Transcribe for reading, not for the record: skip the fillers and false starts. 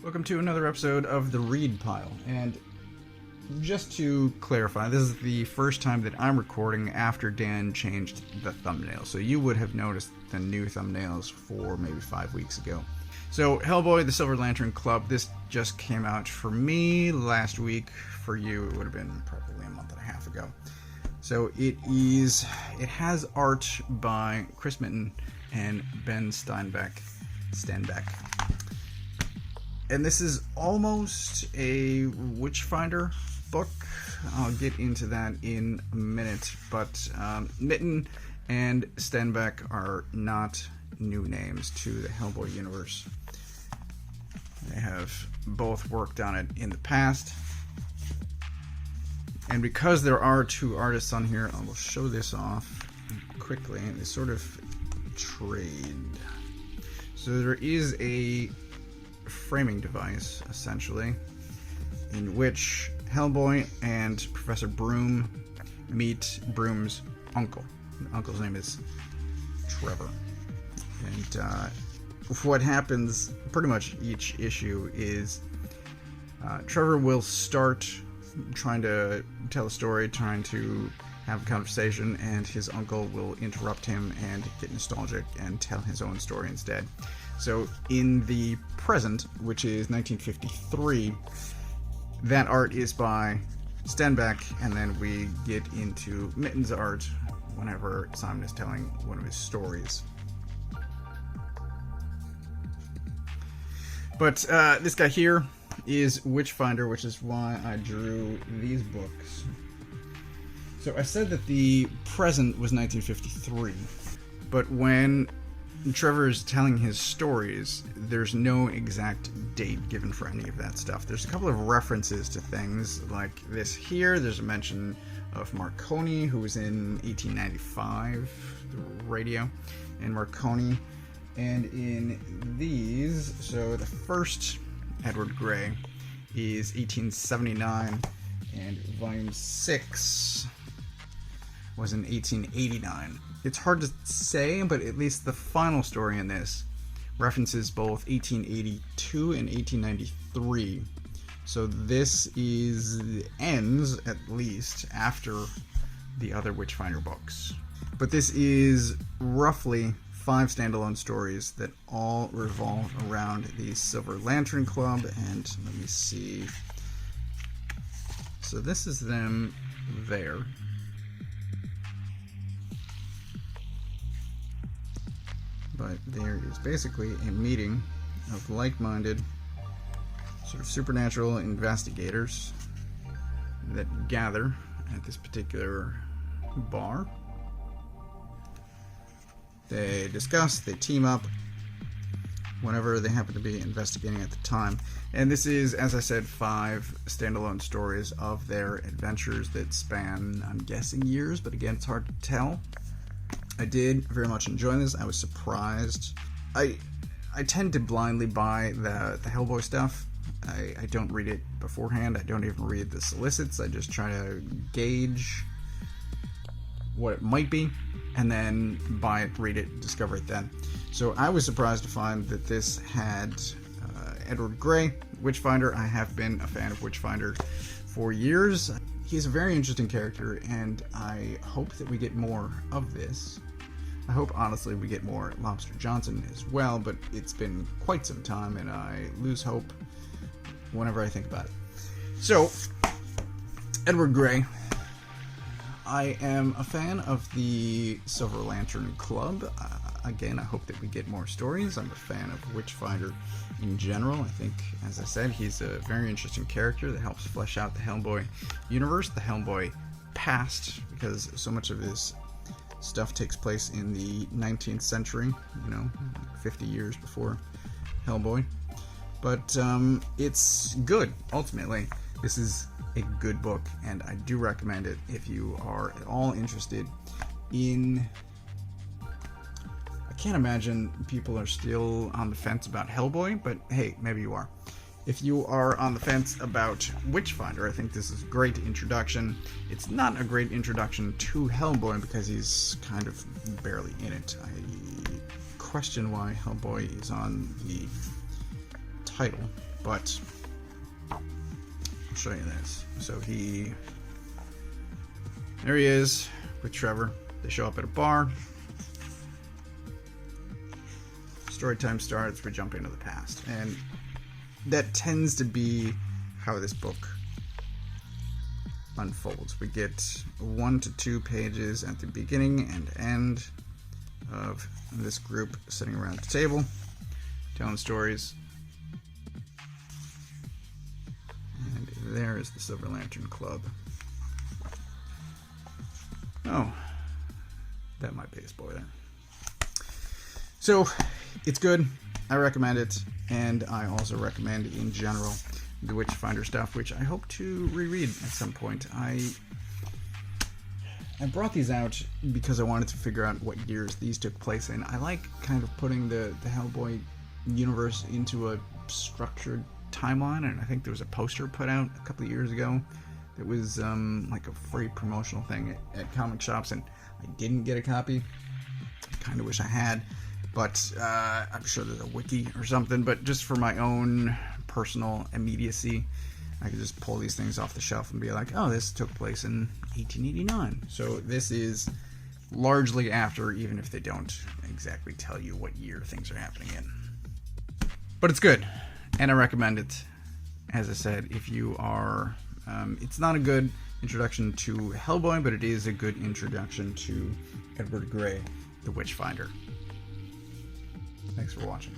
Welcome to another episode of The Read Pile, and just to clarify, this is the first time that I'm recording after Dan changed the thumbnail, so you would have noticed the new thumbnails for maybe 5 weeks ago. So, Hellboy, the Silver Lantern Club, this just came out for me last week. For you, it would have been probably a month and a half ago. So it has art by Chris Mitten and Ben Stenbeck. And this is almost a Witchfinder book. I'll get into that in a minute. But Mitten and Stenbeck are not new names to the Hellboy universe. They have both worked on it in the past. And because there are two artists on here, I will show this off quickly. They sort of trade. So there is a framing device, essentially, in which Hellboy and Professor Broom meet Broom's uncle. The uncle's name is Trevor. And what happens pretty much each issue is Trevor will start trying to tell a story, trying to have a conversation, and his uncle will interrupt him and get nostalgic and tell his own story instead. So in the present, which is 1953, that art is by Stenbeck, and then we get into Mitten's art whenever Simon is telling one of his stories. But this guy here is Witchfinder, which is why I drew these books. So I said that the present was 1953, but when Trevor is telling his stories, there's no exact date given for any of that stuff. There's a couple of references to things like this here. There's a mention of Marconi, who was in 1895, the radio, and Marconi. And in these, so the first Edward Gray is 1879, and volume 6 was in 1889. It's hard to say, but at least the final story in this references both 1882 and 1893. So this ends, at least, after the other Witchfinder books. But this is roughly 5 standalone stories that all revolve around the Silver Lantern Club, and let me see. So this is them there. But there is basically a meeting of like-minded, sort of supernatural investigators that gather at this particular bar. They discuss, they team up, whenever they happen to be investigating at the time. And this is, as I said, 5 standalone stories of their adventures that span, I'm guessing, years, but again, it's hard to tell. I did very much enjoy this. I was surprised. I tend to blindly buy the Hellboy stuff. I don't read it beforehand. I don't even read the solicits. I just try to gauge what it might be, and then buy it, read it, discover it then. So I was surprised to find that this had Edward Gray, Witchfinder. I have been a fan of Witchfinder for years. He's a very interesting character, and I hope that we get more of this. I hope, honestly, we get more Lobster Johnson as well, but it's been quite some time, and I lose hope whenever I think about it. So, Edward Gray. I am a fan of the Silver Lantern Club. Again, I hope that we get more stories. I'm a fan of Witchfinder in general. I think, as I said, he's a very interesting character that helps flesh out the Hellboy universe, the Hellboy past, because so much of this stuff takes place in the 19th century, 50 years before Hellboy. But it's good, ultimately. This is a good book, and I do recommend it if you are at all interested in... I can't imagine people are still on the fence about Hellboy, but hey, maybe you are. If you are on the fence about Witchfinder, I think this is a great introduction. It's not a great introduction to Hellboy because he's kind of barely in it. I question why Hellboy is on the title, but I'll show you this. So there he is with Trevor. They show up at a bar. Story time starts. We jump into the past, and that tends to be how this book unfolds. We get 1 to 2 pages at the beginning and end of this group sitting around the table telling stories. And there is the Silver Lantern Club. Oh, that might be a spoiler. So, it's good. I recommend it, and I also recommend, in general, the Witchfinder stuff, which I hope to reread at some point. I brought these out because I wanted to figure out what years these took place in. I like kind of putting the Hellboy universe into a structured timeline, and I think there was a poster put out a couple of years ago that was like a free promotional thing at comic shops, and I didn't get a copy. I kind of wish I had, but I'm sure there's a wiki or something. But just for my own personal immediacy, I could just pull these things off the shelf and be like, oh, this took place in 1889. So this is largely after, even if they don't exactly tell you what year things are happening in. But it's good, and I recommend it. As I said, if you are... it's not a good introduction to Hellboy, but it is a good introduction to Edward Grey, the Witchfinder. Thanks for watching.